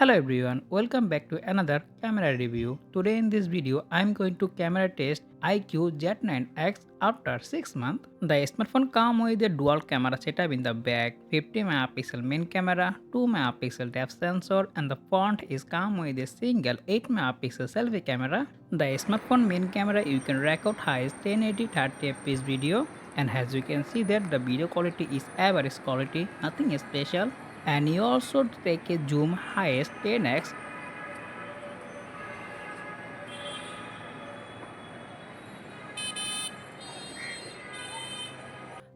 Hello everyone, welcome back to another camera review. Today in this video, I am going to camera test iQOO Z9X after 6 months. The smartphone comes with a dual camera setup in the back, 50 megapixel main camera, 2 megapixel depth sensor, and the front is come with a single 8 megapixel selfie camera. The smartphone main camera you can record highest 1080 30 fps video, and as you can see that the video quality is average quality, nothing special, and you also take a zoom highest 10x.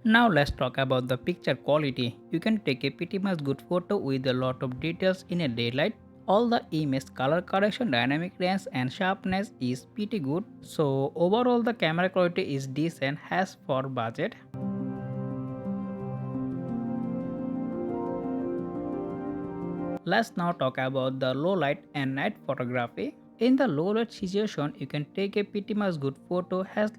Now let's talk about the picture quality. You can take a pretty much good photo with a lot of details in a daylight. All the image color correction, dynamic range and sharpness is pretty good. So overall the camera quality is decent as for budget. Let's now talk about the low light and night photography. In the low light situation, you can take a pretty much good photo as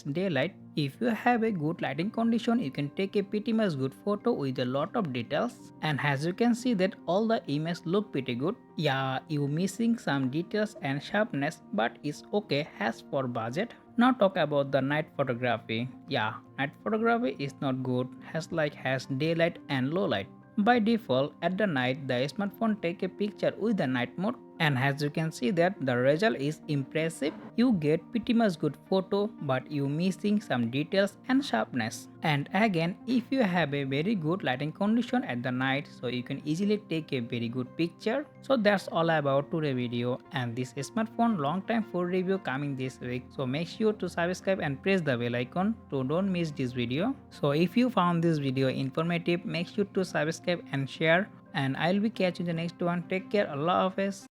daylight. If you have a good lighting condition, you can take a pretty much good photo with a lot of details. And as you can see that all the images look pretty good. Yeah, you missing some details and sharpness, but it's okay as for budget. Now talk about the night photography. Yeah, night photography is not good as daylight and low light. By default, at the night, the smartphone take a picture with the night mode, and as you can see that the result is impressive. You get pretty much good photo, but you missing some details and sharpness. And again, if you have a very good lighting condition at the night, so you can easily take a very good picture. So that's all about today's video, and this smartphone long time full review coming this week. So make sure to subscribe and press the bell icon to don't miss this video. So if you found this video informative, make sure to subscribe and share, and I'll be catching the next one. Take care. Allah Hafiz.